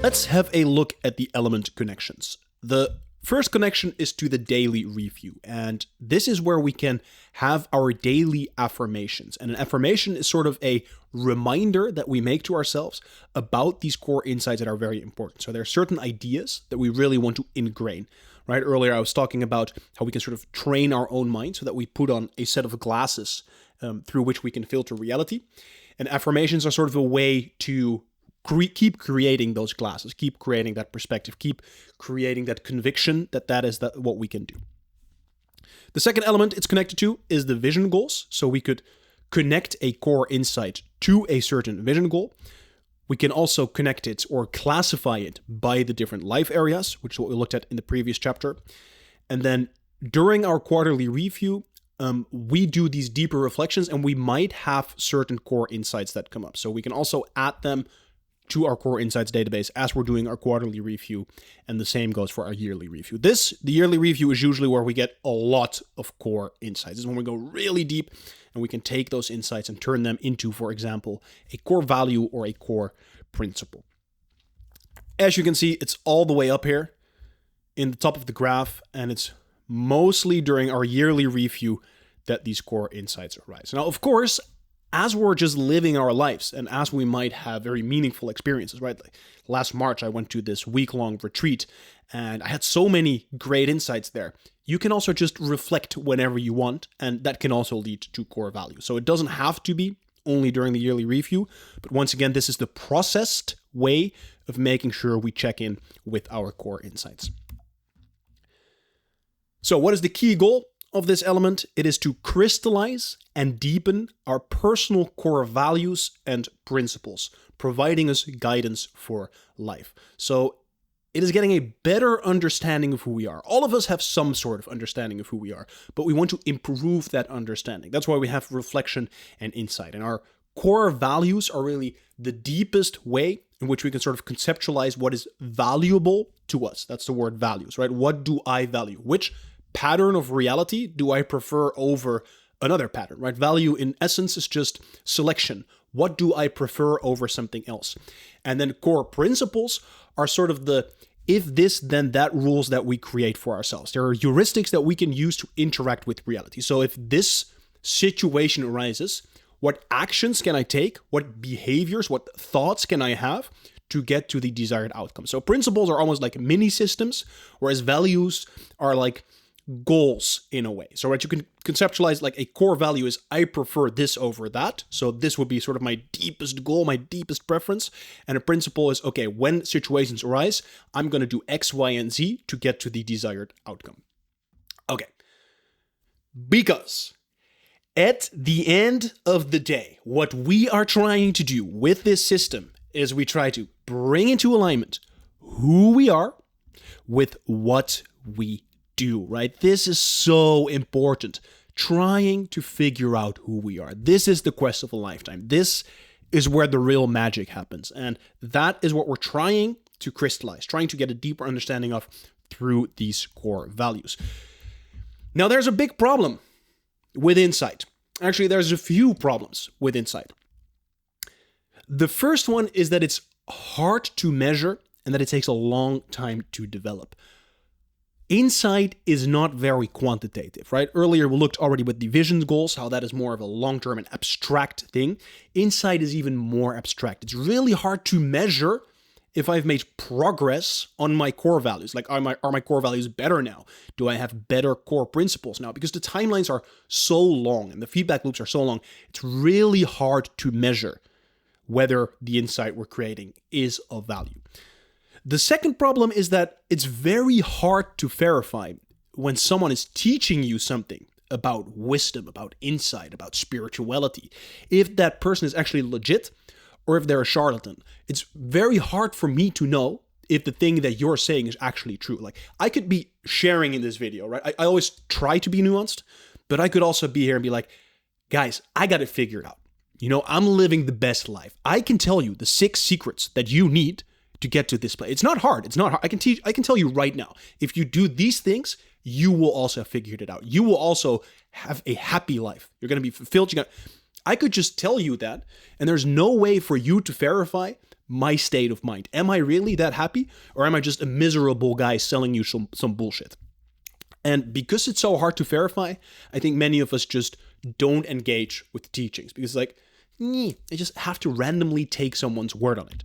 Let's have a look at the element connections. The first connection is to the daily review, and this is where we can have our daily affirmations. And an affirmation is sort of a reminder that we make to ourselves about these core insights that are very important. So there are certain ideas that we really want to ingrain. Right? Earlier, I was talking about how we can sort of train our own mind so that we put on a set of glasses through which we can filter reality. And affirmations are sort of a way to keep creating those glasses, keep creating that perspective, keep creating that conviction that is what we can do. The second element it's connected to is the vision goals. So we could connect a core insight to a certain vision goal. We can also connect it or classify it by the different life areas, which is what we looked at in the previous chapter. And then during our quarterly review, we do these deeper reflections and we might have certain core insights that come up. So we can also add them to our core insights database as we're doing our quarterly review, and the same goes for our yearly review. The yearly review is usually where we get a lot of core insights. This is when we go really deep and we can take those insights and turn them into, for example, a core value or a core principle. As you can see, it's all the way up here in the top of the graph, and it's mostly during our yearly review that these core insights arise. Now, of course, as we're just living our lives and as we might have very meaningful experiences, right? Like last March, I went to this week-long retreat and I had so many great insights there. You can also just reflect whenever you want, and that can also lead to core value. So it doesn't have to be only during the yearly review, but once again, this is the processed way of making sure we check in with our core insights. So what is the key goal of this element? It is to crystallize and deepen our personal core values and principles, providing us guidance for life. So it is getting a better understanding of who we are. All of us have some sort of understanding of who we are, but we want to improve that understanding. That's why we have reflection and insight. And our core values are really the deepest way in which we can sort of conceptualize what is valuable to us. That's the word values, right? What do I value? Which pattern of reality do I prefer over another pattern, right? Value in essence is just selection. What do I prefer over something else? And then core principles are sort of the if this, then that rules that we create for ourselves. There are heuristics that we can use to interact with reality. So if this situation arises, what actions can I take? What behaviors, what thoughts can I have to get to the desired outcome? So principles are almost like mini systems, whereas values are like goals in a way. So what you can conceptualize like a core value is I prefer this over that. So this would be sort of my deepest goal, my deepest preference. And a principle is, okay, when situations arise, I'm going to do X, Y, and Z to get to the desired outcome. Okay. Because at the end of the day, what we are trying to do with this system is we try to bring into alignment who we are with what we do, right? This is so important. Trying to figure out who we are. This is the quest of a lifetime. This is where the real magic happens. And that is what we're trying to crystallize, trying to get a deeper understanding of through these core values. Now, there's a big problem with insight. Actually, there's a few problems with insight. The first one is that it's hard to measure and that it takes a long time to develop. Insight is not very quantitative, right? Earlier, we looked already with the vision goals, how that is more of a long-term and abstract thing. Insight is even more abstract. It's really hard to measure if I've made progress on my core values. Like, are my core values better now? Do I have better core principles now? Because the timelines are so long and the feedback loops are so long, it's really hard to measure whether the insight we're creating is of value. The second problem is that it's very hard to verify when someone is teaching you something about wisdom, about insight, about spirituality, if that person is actually legit or if they're a charlatan. It's very hard for me to know if the thing that you're saying is actually true. Like, I could be sharing in this video, right? I always try to be nuanced, but I could also be here and be like, guys, I got it figured out. You know, I'm living the best life. I can tell you the 6 secrets that you need to get to this place. It's not hard. It's not hard. I can tell you right now, if you do these things, you will also have figured it out. You will also have a happy life. You're going to be fulfilled. I could just tell you that, and there's no way for you to verify my state of mind. Am I really that happy, or am I just a miserable guy selling you some bullshit? And because it's so hard to verify, I think many of us just don't engage with teachings because like, I just have to randomly take someone's word on it.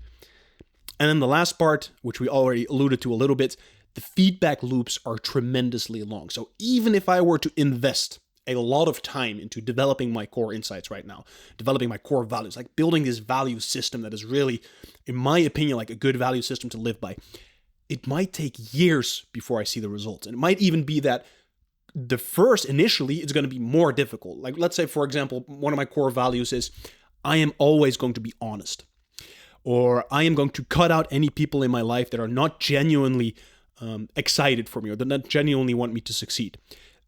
And then the last part, which we already alluded to a little bit, the feedback loops are tremendously long. So even if I were to invest a lot of time into developing my core insights right now, developing my core values, like building this value system that is really, in my opinion, like a good value system to live by, it might take years before I see the results. And it might even be that initially, it's going to be more difficult. Like, let's say, for example, one of my core values is I am always going to be honest. Or I am going to cut out any people in my life that are not genuinely excited for me or that not genuinely want me to succeed.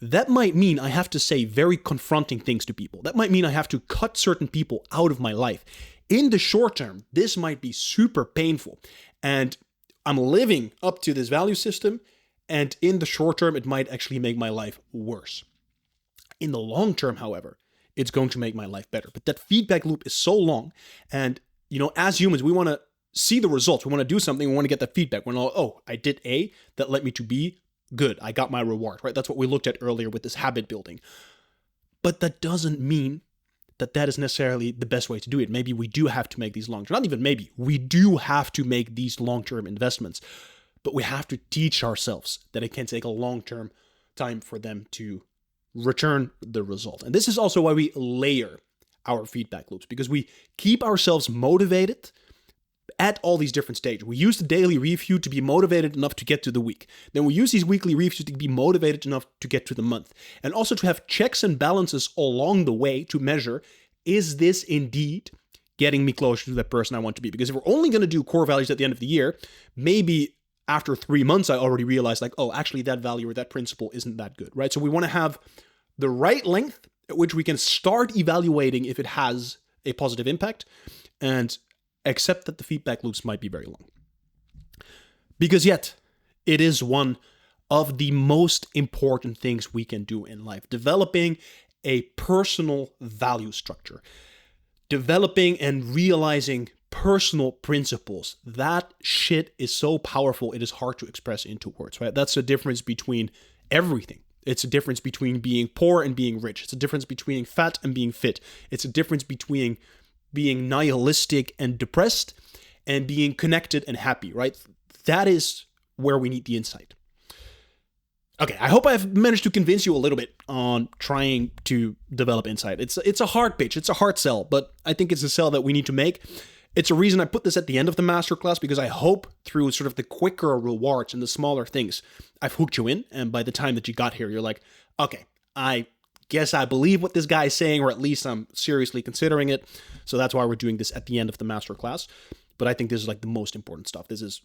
That might mean I have to say very confronting things to people. That might mean I have to cut certain people out of my life. In the short term, this might be super painful. And I'm living up to this value system. And in the short term, it might actually make my life worse. In the long term, however, it's going to make my life better. But that feedback loop is so long. And, as humans, we want to see the results. We want to do something. We want to get that feedback. We're like, oh, I did A, that led me to B. Good, I got my reward, right? That's what we looked at earlier with this habit building. But that doesn't mean that is necessarily the best way to do it. Maybe we do have to make these long-term, not even maybe, we do have to make these long-term investments. But we have to teach ourselves that it can take a long-term time for them to return the result. And this is also why we layer our feedback loops, because we keep ourselves motivated at all these different stages. We use the daily review to be motivated enough to get to the week. Then we use these weekly reviews to be motivated enough to get to the month. And also to have checks and balances along the way to measure, is this indeed getting me closer to that person I want to be? Because if we're only going to do core values at the end of the year, maybe after 3 months, I already realized like, oh, actually that value or that principle isn't that good, right? So we want to have the right length at which we can start evaluating if it has a positive impact, and accept that the feedback loops might be very long. Because yet, it is one of the most important things we can do in life. Developing a personal value structure. Developing and realizing personal principles. That shit is so powerful, it is hard to express into words, right? That's the difference between everything. It's a difference between being poor and being rich. It's a difference between fat and being fit. It's a difference between being nihilistic and depressed and being connected and happy, right? That is where we need the insight. Okay, I hope I've managed to convince you a little bit on trying to develop insight. It's a hard pitch, it's a hard sell, but I think it's a sell that we need to make. It's a reason I put this at the end of the masterclass, because I hope through sort of the quicker rewards and the smaller things, I've hooked you in. And by the time that you got here, you're like, okay, I guess I believe what this guy is saying, or at least I'm seriously considering it. So that's why we're doing this at the end of the masterclass. But I think this is like the most important stuff. It's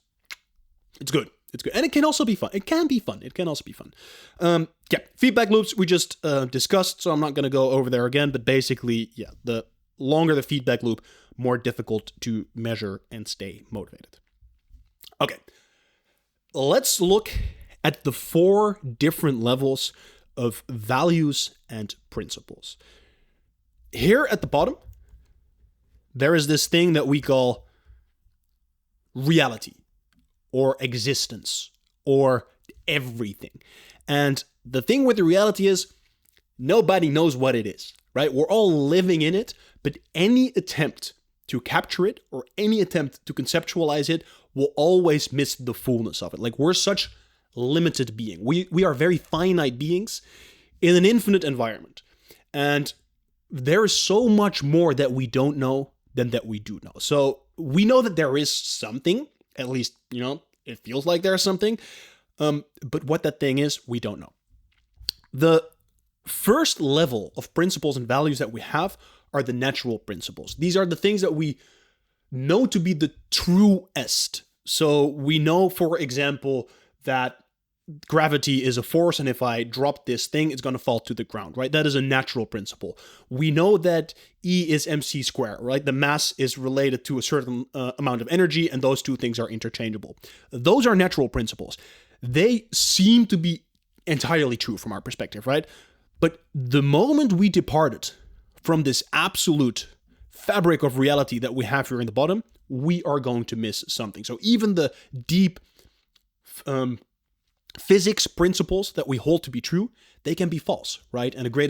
good. It's good. And it can also be fun. It can be fun. It can also be fun. Feedback loops we just discussed, so I'm not going to go over there again. But basically, the longer the feedback loop, more difficult to measure and stay motivated. Okay, let's look at the 4 different levels of values and principles. Here at the bottom, there is this thing that we call reality, or existence, or everything. And the thing with the reality is, nobody knows what it is, right? We're all living in it, but any attempt to capture it or any attempt to conceptualize it will always miss the fullness of it. Like, we're such limited being. We are very finite beings in an infinite environment. And there is so much more that we don't know than that we do know. So we know that there is something, at least, it feels like there's something. But what that thing is, we don't know. The first level of principles and values that we have are the natural principles. These are the things that we know to be the truest. So we know, for example, that gravity is a force, and if I drop this thing, it's going to fall to the ground, right? That is a natural principle. We know that E is mc squared, right? The mass is related to a certain amount of energy, and those two things are interchangeable. Those are natural principles. They seem to be entirely true from our perspective, right? But the moment we departed from this absolute fabric of reality that we have here in the bottom, we are going to miss something. So even the deep physics principles that we hold to be true, they can be false, right? And a great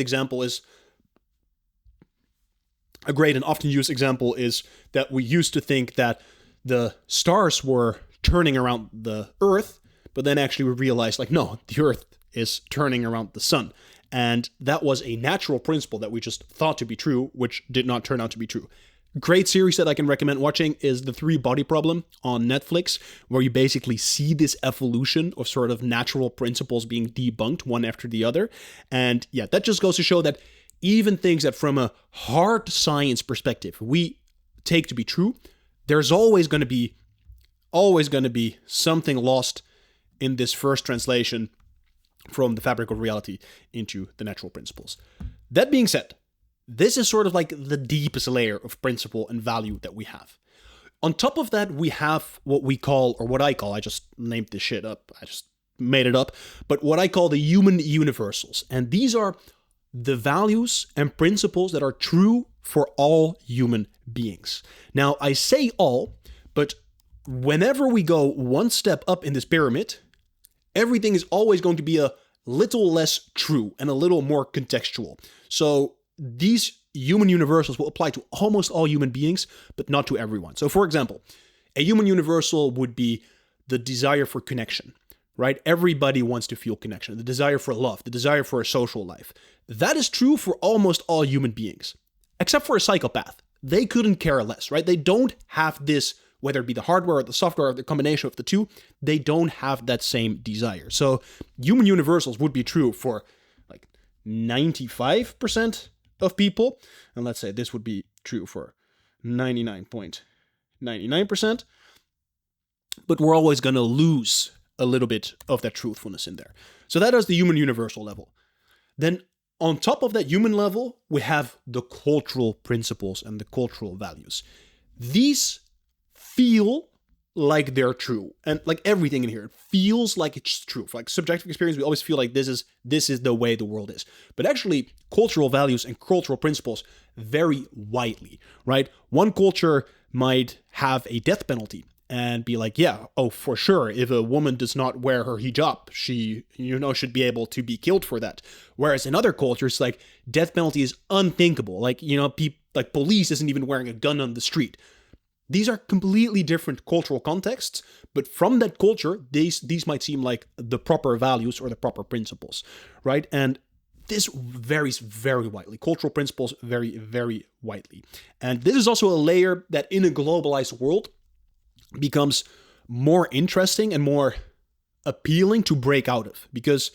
and often used example is that we used to think that the stars were turning around the Earth, but then actually we realized, like, no, the Earth is turning around the sun. And that was a natural principle that we just thought to be true, which did not turn out to be true. Great series that I can recommend watching is The Three Body Problem on Netflix, where you basically see this evolution of sort of natural principles being debunked one after the other. And yeah, that just goes to show that even things that from a hard science perspective we take to be true, there's always going to be something lost in this first translation from the fabric of reality into the natural principles. That being said, this is sort of like the deepest layer of principle and value that we have. On top of that, we have what we call, or what I call, I just named this shit up, I just made it up, but what I call the human universals. And these are the values and principles that are true for all human beings. Now, I say all, but whenever we go one step up in this pyramid, everything is always going to be a little less true and a little more contextual. So these human universals will apply to almost all human beings, but not to everyone. So for example, a human universal would be the desire for connection, right? Everybody wants to feel connection, the desire for love, the desire for a social life. That is true for almost all human beings, except for a psychopath. They couldn't care less, right? They don't have this, whether it be the hardware or the software or the combination of the two, they don't have that same desire. So human universals would be true for like 95% of people. And let's say this would be true for 99.99%. But we're always going to lose a little bit of that truthfulness in there. So that is the human universal level. Then on top of that human level, we have the cultural principles and the cultural values. These feel like they're true, and like everything in here, it feels like it's true. For like subjective experience, we always feel like this is the way the world is. But actually, cultural values and cultural principles vary widely, right? One culture might have a death penalty and be like, yeah, oh, for sure, if a woman does not wear her hijab, she, should be able to be killed for that. Whereas in other cultures, like, death penalty is unthinkable. Like, like police isn't even wearing a gun on the street. These are completely different cultural contexts, but from that culture, these might seem like the proper values or the proper principles, right? And this varies very widely. Cultural principles vary very widely. And this is also a layer that in a globalized world becomes more interesting and more appealing to break out of. Because,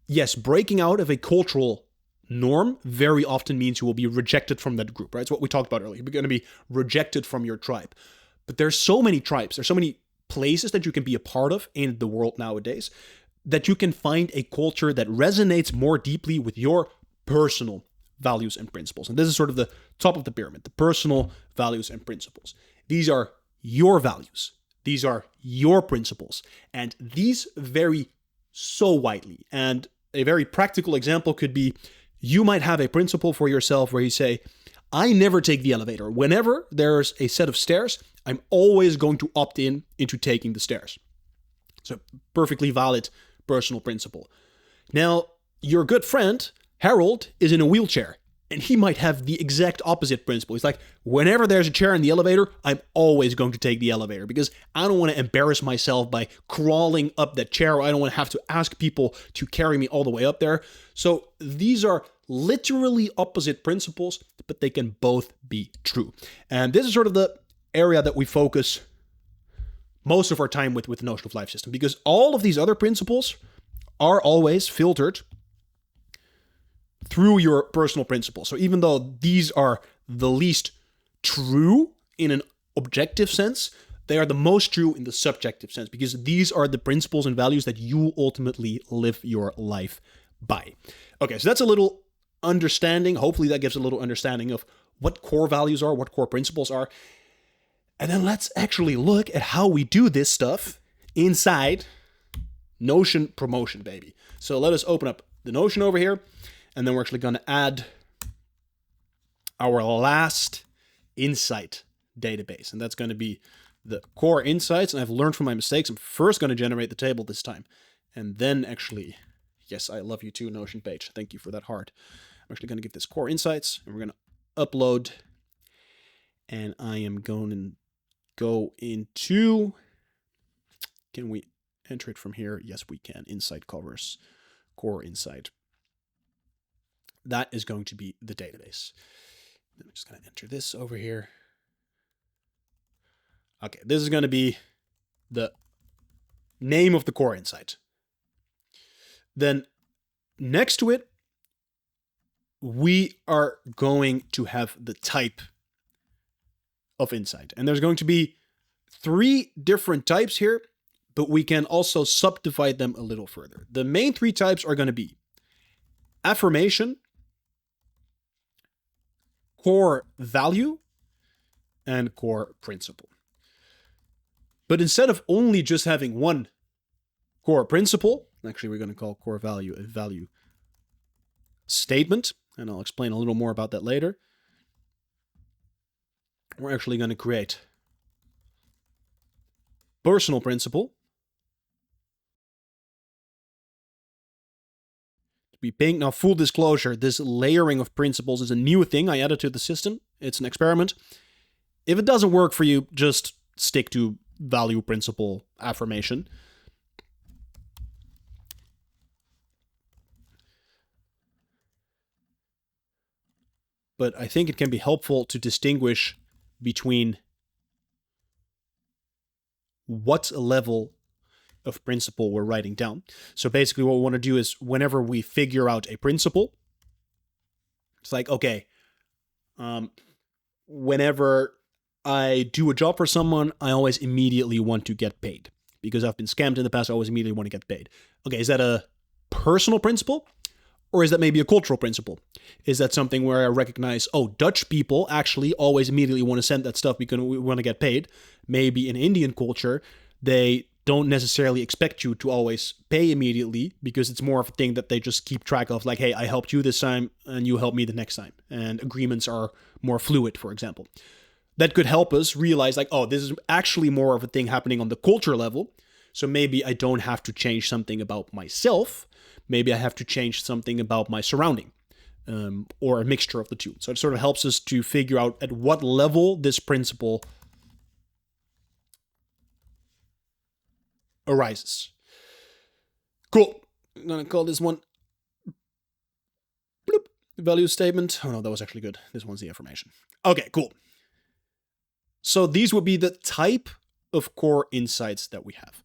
yes, breaking out of a cultural norm very often means you will be rejected from that group, right? It's what we talked about earlier. You're going to be rejected from your tribe. But there's so many tribes, there's so many places that you can be a part of in the world nowadays that you can find a culture that resonates more deeply with your personal values and principles. And this is sort of the top of the pyramid, the personal values and principles. These are your values. These are your principles. And these vary so widely. And a very practical example could be, you might have a principle for yourself where you say, I never take the elevator. Whenever there's a set of stairs, I'm always going to opt into taking the stairs. So perfectly valid personal principle. Now, your good friend, Harold, is in a wheelchair, and he might have the exact opposite principle. He's like, whenever there's a chair in the elevator, I'm always going to take the elevator because I don't want to embarrass myself by crawling up that chair. I don't want to have to ask people to carry me all the way up there. So these are literally opposite principles, but they can both be true. And this is sort of the area that we focus most of our time with the notion of life system, because all of these other principles are always filtered through your personal principles. So even though these are the least true in an objective sense, they are the most true in the subjective sense, because these are the principles and values that you ultimately live your life by. Okay, so that's a little understanding. Hopefully that gives a little understanding of what core values are, what core principles are. And then let's actually look at how we do this stuff inside Notion Promotion, baby. So let us open up the Notion over here, and then we're actually going to add our last insight database. And that's going to be the core insights. And I've learned from my mistakes. I'm first going to generate the table this time. And then actually, yes, I love you too, Notion page. Thank you for that heart. I'm actually going to give this core insights, and we're going to upload. And I am going to go into, can we enter it from here? Yes, we can. Insight covers, core insight. That is going to be the database. I'm just going to enter this over here. Okay, this is going to be the name of the core insight. Then next to it, we are going to have the type of insight. And there's going to be 3 different types here, but we can also subdivide them a little further. The main 3 types are going to be affirmation, core value, and core principle. But instead of only just having one core principle, actually we're going to call core value a value statement, and I'll explain a little more about that later. We're actually going to create personal principle. To be paying now, full disclosure, this layering of principles is a new thing I added to the system. It's an experiment. If it doesn't work for you, just stick to value, principle, affirmation. But I think it can be helpful to distinguish between what level of principle we're writing down. So basically what we want to do is whenever we figure out a principle, it's like, okay, whenever I do a job for someone, I always immediately want to get paid. Because I've been scammed in the past, I always immediately want to get paid. Okay, is that a personal principle? Or is that maybe a cultural principle? Is that something where I recognize, oh, Dutch people actually always immediately want to send that stuff because we want to get paid? Maybe in Indian culture, they don't necessarily expect you to always pay immediately because it's more of a thing that they just keep track of, like, hey, I helped you this time and you help me the next time. And agreements are more fluid, for example. That could help us realize, like, oh, this is actually more of a thing happening on the culture level. So maybe I don't have to change something about myself. Maybe I have to change something about my surrounding, or a mixture of the two. So it sort of helps us to figure out at what level this principle arises. Cool. I'm going to call this one bloop, value statement. Oh no, that was actually good. This one's the affirmation. Okay, cool. So these would be the type of core insights that we have.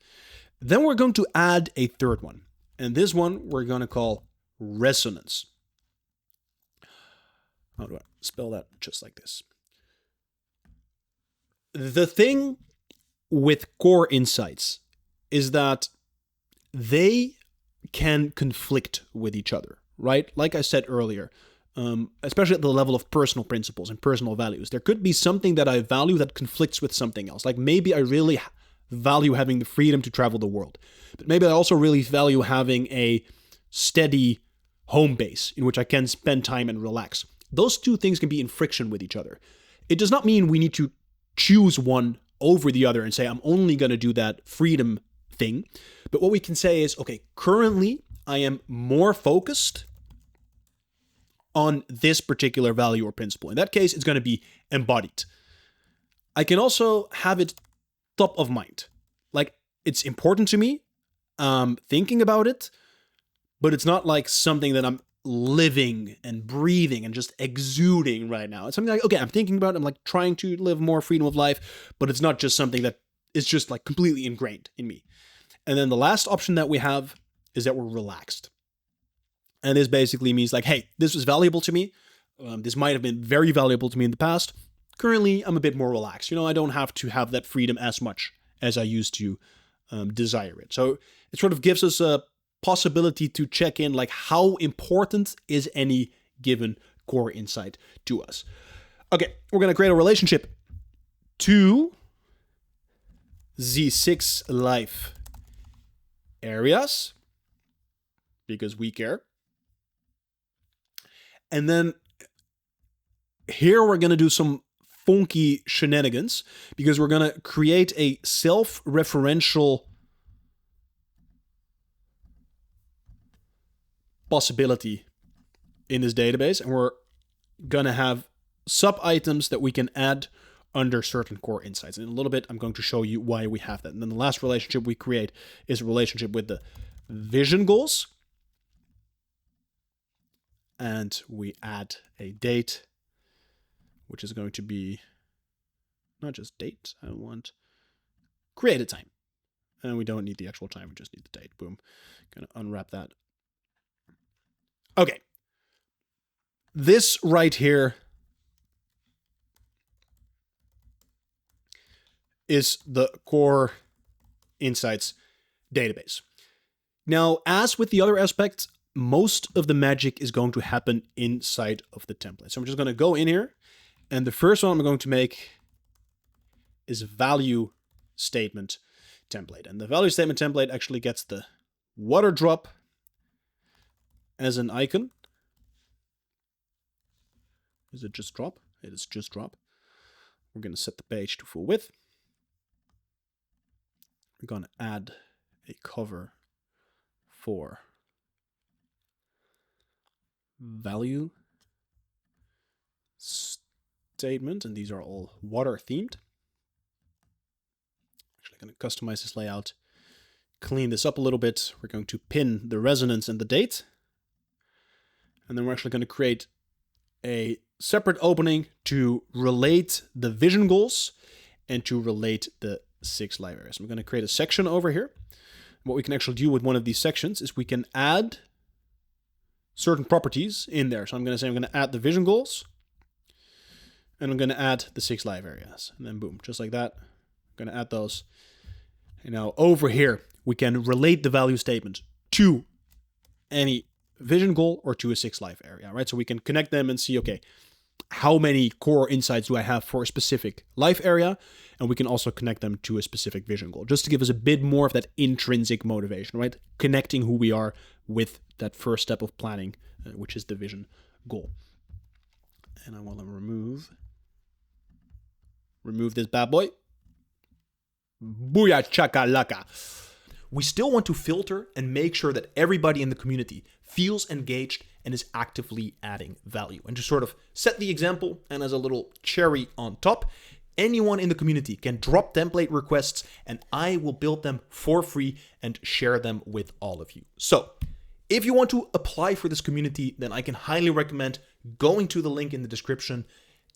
Then we're going to add a third one. And this one we're going to call resonance. How do I spell that? Just like this. The thing with core insights is that they can conflict with each other, right? Like I said earlier, especially at the level of personal principles and personal values. There could be something that I value that conflicts with something else. Like maybe I really value having the freedom to travel the world. But maybe I also really value having a steady home base in which I can spend time and relax. Those two things can be in friction with each other. It does not mean we need to choose one over the other and say, I'm only going to do that freedom thing. But what we can say is, okay, currently I am more focused on this particular value or principle. In that case, it's going to be embodied. I can also have it top of mind. Like, it's important to me, thinking about it, but it's not like something that I'm living and breathing and just exuding right now. It's something like, okay, I'm thinking about it, I'm like trying to live more freedom of life, but it's not just something that is just like completely ingrained in me. And then the last option that we have is that we're relaxed. And this basically means like, hey, this was valuable to me. This might have been very valuable to me in the past. Currently, I'm a bit more relaxed. I don't have to have that freedom as much as I used to desire it. So it sort of gives us a possibility to check in, like, how important is any given core insight to us. Okay, we're going to create a relationship to the 6 life areas because we care. And then here we're going to do some funky shenanigans because we're going to create a self-referential possibility in this database, and we're going to have sub-items that we can add under certain core insights. In a little bit, I'm going to show you why we have that. And then the last relationship we create is a relationship with the vision goals. And we add a date, which is going to be not just date. I want create a time. And we don't need the actual time. We just need the date. Boom. Going to unwrap that. Okay. This right here is the core insights database. Now, as with the other aspects, most of the magic is going to happen inside of the template. So I'm just going to go in here, and the first one I'm going to make is value statement template. And the value statement template actually gets the water drop as an icon. Is it just drop? It is just drop. We're going to set the page to full width. We're going to add a cover for value statement, and these are all water themed. Actually going to customize this layout, clean this up a little bit. We're going to pin the resonance and the date, and then we're actually going to create a separate opening to relate the vision goals and to relate the 6 live areas. I'm going to create a section over here. What we can actually do with one of these sections is we can add certain properties in there. So I'm going to say I'm going to add the vision goals, and I'm going to add the 6 live areas. And then boom, just like that, I'm going to add those. And now over here, we can relate the value statement to any vision goal or to a 6 live area, right? So we can connect them and see, okay, how many core insights do I have for a specific life area? And we can also connect them to a specific vision goal, just to give us a bit more of that intrinsic motivation, right? Connecting who we are with that first step of planning, which is the vision goal. And I want to remove this bad boy. Booyah chakalaka. We still want to filter and make sure that everybody in the community feels engaged and is actively adding value. And to sort of set the example, and as a little cherry on top, anyone in the community can drop template requests and I will build them for free and share them with all of you. So if you want to apply for this community, then I can highly recommend going to the link in the description,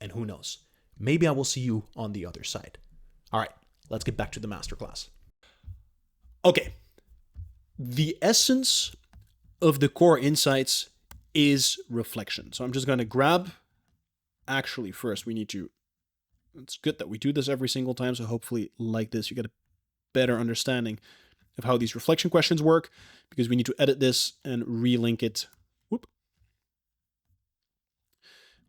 and who knows, maybe I will see you on the other side. All right, let's get back to the masterclass. Okay, the essence of the core insights is reflection. So I'm just going to grab, actually first we need to, it's good that we do this every single time, so hopefully like this you get a better understanding of how these reflection questions work, because we need to edit this and relink it. Whoop.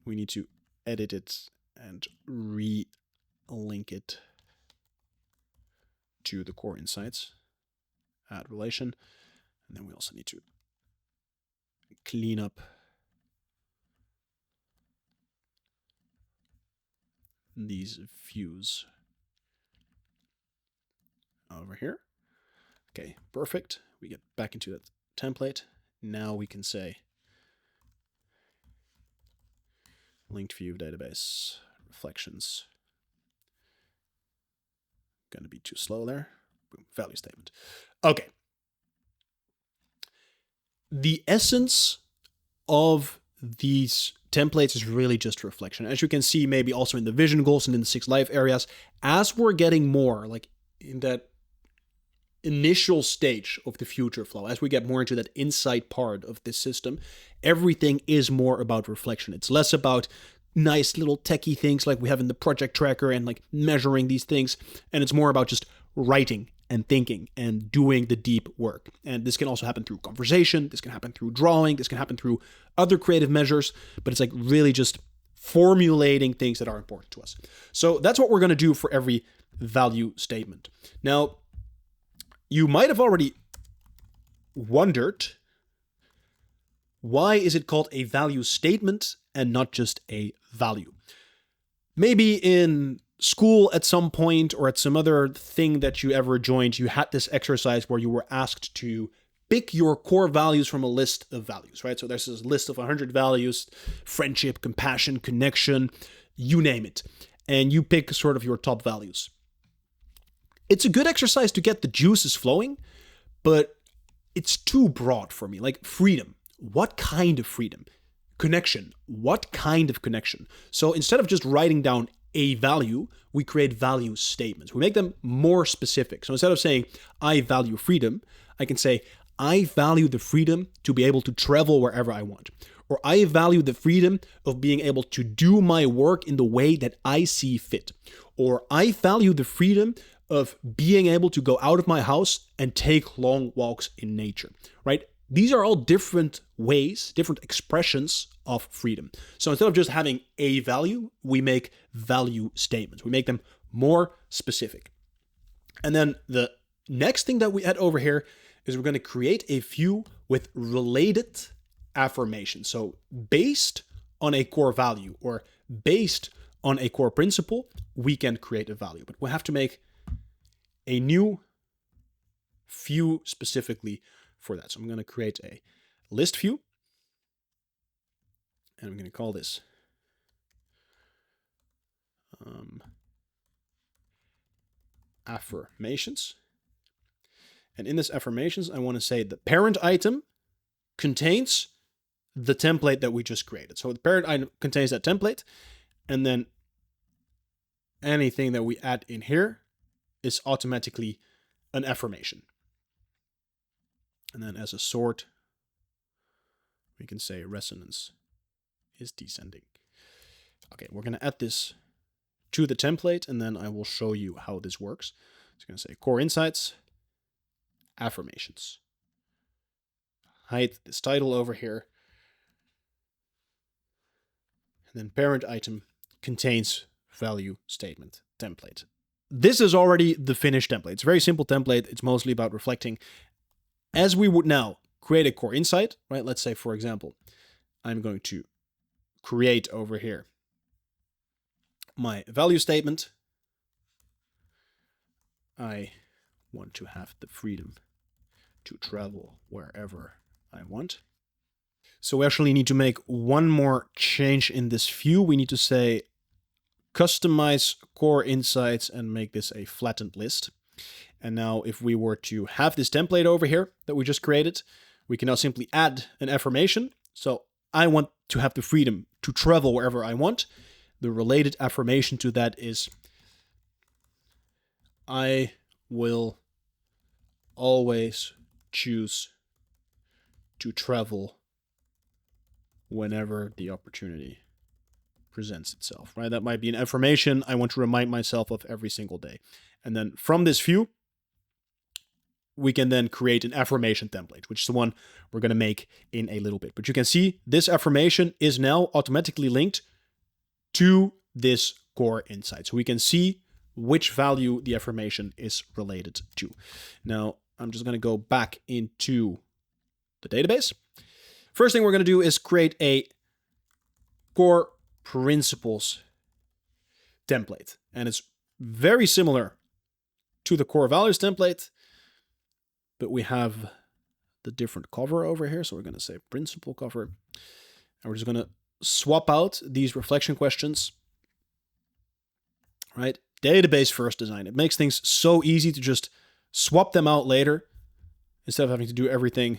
We need to edit it and relink it to the core insights. Add relation, and then we also need to clean up these views over here. Okay, perfect. We get back into that template. Now we can say linked view database reflections. Gonna be too slow there. Boom, value statement. Okay. The essence of these templates is really just reflection. As you can see, maybe also in the vision goals and in the 6 live areas, as we're getting more like in that initial stage of the future flow, as we get more into that insight part of this system, everything is more about reflection. It's less about nice little techie things like we have in the project tracker and like measuring these things. And it's more about just writing and thinking and doing the deep work. And this can also happen through conversation. This can happen through drawing. This can happen through other creative measures, but it's like really just formulating things that are important to us. So that's what we're going to do for every value statement. Now, you might have already wondered, why is it called a value statement and not just a value? Maybe in school at some point or at some other thing that you ever joined, you had this exercise where you were asked to pick your core values from a list of values, right? So there's this list of 100 values: friendship, compassion, connection, you name it. And you pick sort of your top values. It's a good exercise to get the juices flowing, but it's too broad for me. Like freedom. What kind of freedom? Connection. What kind of connection? So instead of just writing down a value, we create value statements. We make them more specific. So instead of saying, I value freedom, I can say, I value the freedom to be able to travel wherever I want. Or I value the freedom of being able to do my work in the way that I see fit. Or I value the freedom of being able to go out of my house and take long walks in nature, right? These are all different ways, different expressions of freedom. So instead of just having a value, we make value statements. We make them more specific. And then the next thing that we add over here is we're going to create a few with related affirmations. So based on a core value or based on a core principle, we can create a value. But we have to make a new view specifically for that. So I'm going to create a list view, and I'm going to call this affirmations. And in this affirmations, I want to say the parent item contains the template that we just created. So the parent item contains that template, and then anything that we add in here is automatically an affirmation. And then as a sort, we can say resonance is descending. Okay, we're going to add this to the template, and then I will show you how this works. It's going to say core insights, affirmations. Hide this title over here. And then parent item contains value statement template. This is already the finished template. It's a very simple template. It's mostly about reflecting. As we would now create a core insight, right? Let's say, for example, I'm going to create over here my value statement. I want to have the freedom to travel wherever I want. So we actually need to make one more change in this view. We need to say customize core insights and make this a flattened list. And now if we were to have this template over here that we just created, we can now simply add an affirmation. So I want to have the freedom to travel wherever I want. The related affirmation to that is I will always choose to travel whenever the opportunity presents itself, right? That might be an affirmation I want to remind myself of every single day. And then from this view, we can then create an affirmation template, which is the one we're going to make in a little bit. But you can see this affirmation is now automatically linked to this core insight. So we can see which value the affirmation is related to. Now, I'm just going to go back into the database. First thing we're going to do is create a core principles template. And it's very similar to the core values template, but we have the different cover over here. So we're going to say principle cover. And we're just going to swap out these reflection questions, right? Database first design. It makes things so easy to just swap them out later instead of having to do everything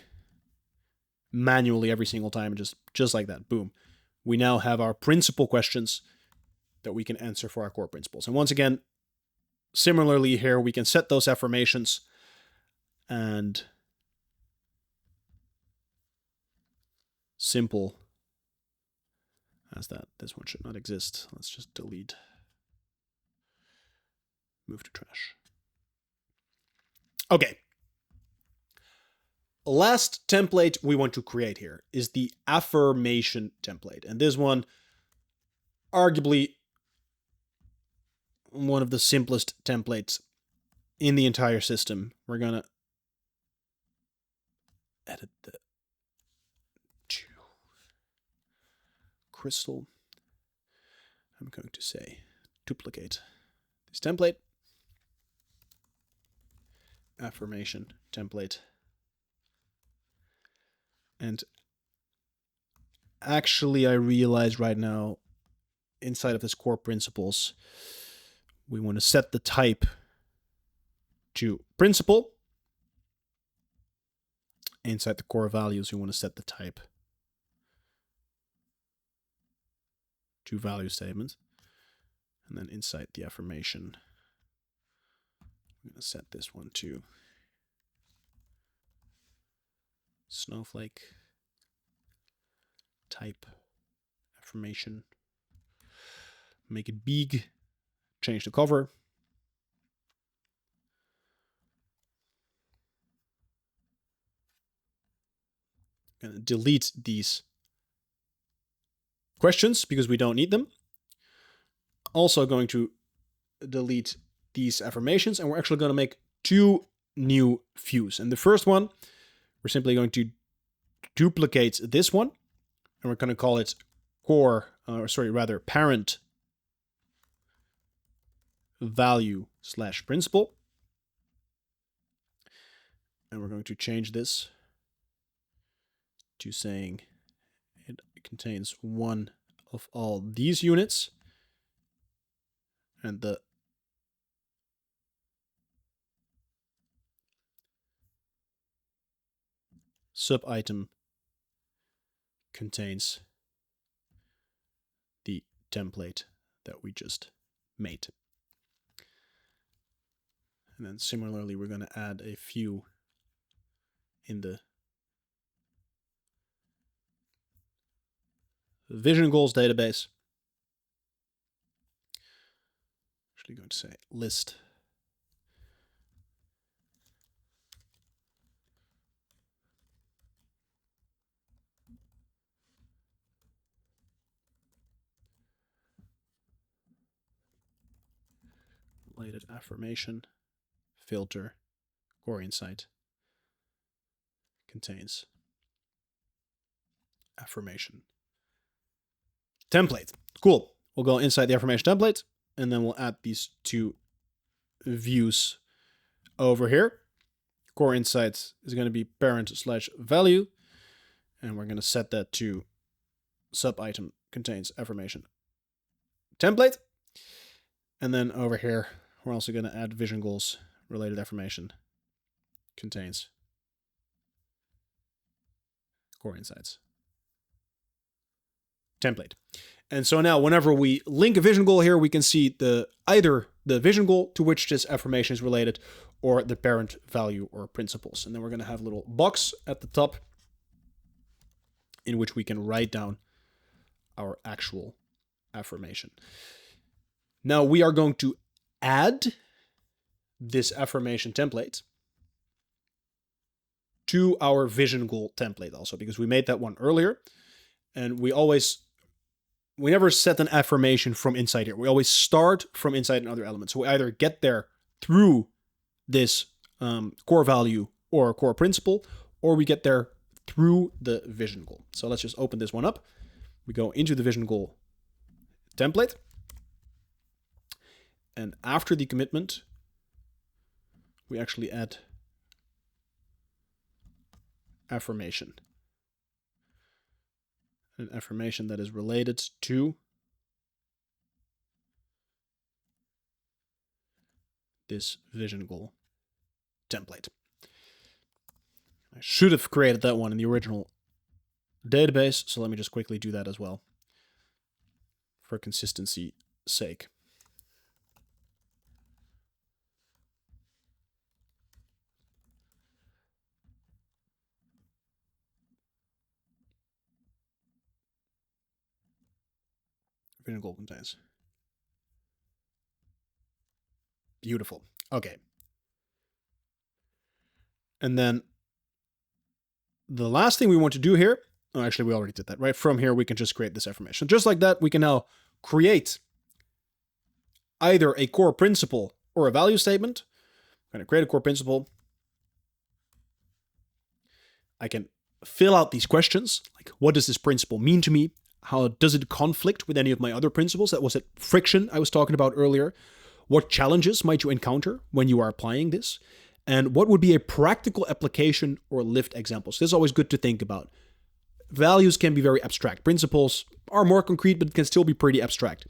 manually every single time. And just like that, boom. We now have our principal questions that we can answer for our core principles. And once again, similarly here, we can set those affirmations and simple as that. This one should not exist. Let's just delete. Move to trash. Okay. Last template we want to create here is the affirmation template. And this one, arguably one of the simplest templates in the entire system. We're going to edit the crystal. I'm going to say duplicate this template, affirmation template. And actually, I realize right now, inside of this core principles, we want to set the type to principle. Inside the core values, we want to set the type to value statement. And then inside the affirmation, I'm going to set this one to snowflake type affirmation. Make it big, change the cover. I'm going to delete these questions because we don't need them. Also going to delete these affirmations, and we're actually going to make 2 new views. And the first one, we're simply going to duplicate this one, and we're going to call it parent value / principle. And we're going to change this to saying it contains one of all these units, and the sub-item contains the template that we just made. And then similarly, we're going to add a few in the vision goals database. Actually going to say list related affirmation filter core insight contains affirmation template. Cool. We'll go inside the affirmation template, and then we'll add these 2 views over here. Core insight is going to be parent / value, and we're going to set that to sub-item contains affirmation template. And then over here, we're also going to add vision goals related affirmation contains core insights template. And so now whenever we link a vision goal here, we can see either the vision goal to which this affirmation is related or the parent value or principles. And then we're going to have a little box at the top in which we can write down our actual affirmation. Now we are going to add this affirmation template to our vision goal template also, because we made that one earlier, and we never set an affirmation from inside here. We always start from inside another element. So we either get there through this core value or core principle, or we get there through the vision goal. So let's just open this one up. We go into the vision goal template, and after the commitment, we actually add affirmation. An affirmation that is related to this vision goal template. I should have created that one in the original database, so let me just quickly do that as well for consistency's sake. Vision goal contains. Beautiful. Okay. And then the last thing we want to do here, actually we already did that, right? From here, we can just create this affirmation. Just like that, we can now create either a core principle or a value statement. I'm going to create a core principle. I can fill out these questions, like what does this principle mean to me? How does it conflict with any of my other principles? That was that friction I was talking about earlier. What challenges might you encounter when you are applying this? And what would be a practical application or lift examples? This is always good to think about. Values can be very abstract. Principles are more concrete, but can still be pretty abstract.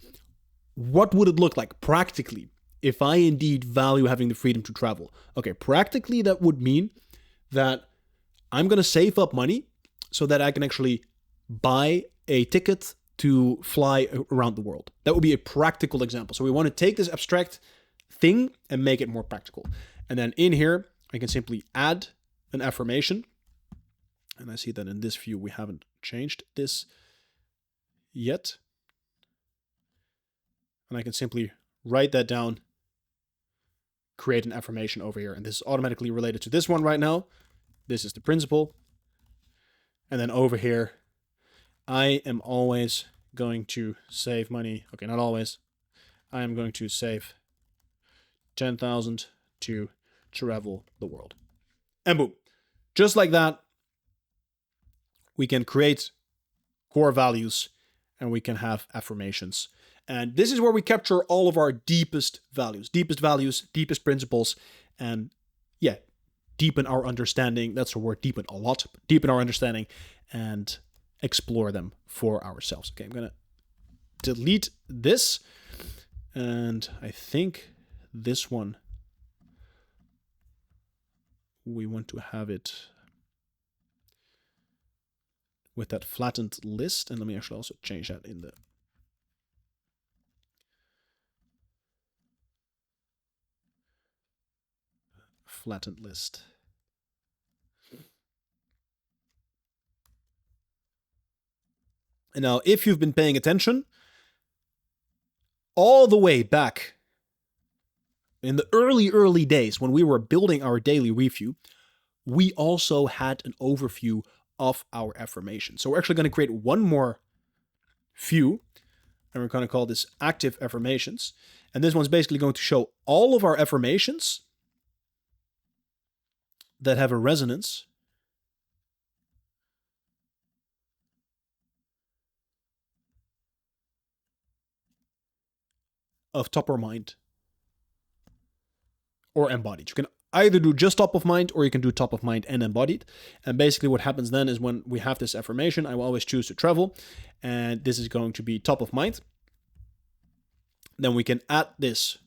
What would it look like practically if I indeed value having the freedom to travel? Okay, practically that would mean that I'm going to save up money so that I can actually buy a ticket to fly around the world. That would be a practical example. So we want to take this abstract thing and make it more practical. And then in here, I can simply add an affirmation. And I see that in this view, we haven't changed this yet. And I can simply write that down, create an affirmation over here. And this is automatically related to this one right now. This is the principle. And then over here, I am always going to save money. Okay, not always. I am going to save 10,000 to travel the world. And boom. Just like that, we can create core values and we can have affirmations. And this is where we capture all of our deepest values, deepest principles, and yeah, deepen our understanding. That's a word, deepen a lot, deepen our understanding and explore them for ourselves. Okay, I'm going to delete this. And I think this one, we want to have it with that flattened list. And let me actually also change that in the flattened list. And now, if you've been paying attention, all the way back in the early days when we were building our daily review, we also had an overview of our affirmation. So we're actually going to create one more view, and we're going to call this active affirmations. And this one's basically going to show all of our affirmations that have a resonance of top of mind or embodied. You can either do just top of mind or you can do top of mind and embodied. And basically what happens then is when we have this affirmation, I will always choose to travel. And this is going to be top of mind. Then we can add this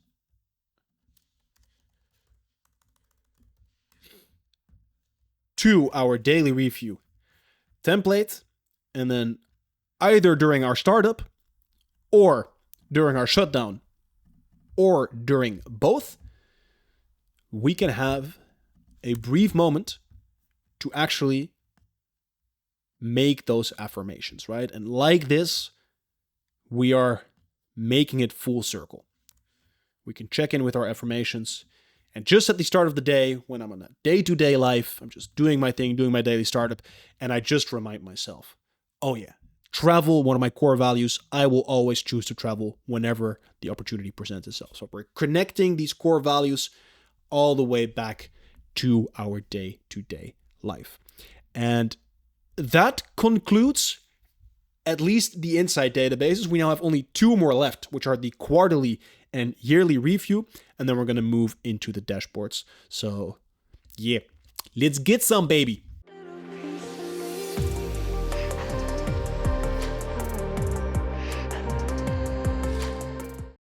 to our daily review template. And then either during our startup or during our shutdown or during both, we can have a brief moment to actually make those affirmations, right? And like this, we are making it full circle. We can check in with our affirmations. And just at the start of the day, when I'm on a day-to-day life, I'm just doing my thing, doing my daily startup, and I just remind myself, oh yeah, travel, one of my core values, I will always choose to travel whenever the opportunity presents itself. So we're connecting these core values all the way back to our day-to-day life. And that concludes at least the Insight databases. We now have only 2 more left, which are the quarterly and yearly review. And then we're going to move into the dashboards. So yeah, let's get some, baby.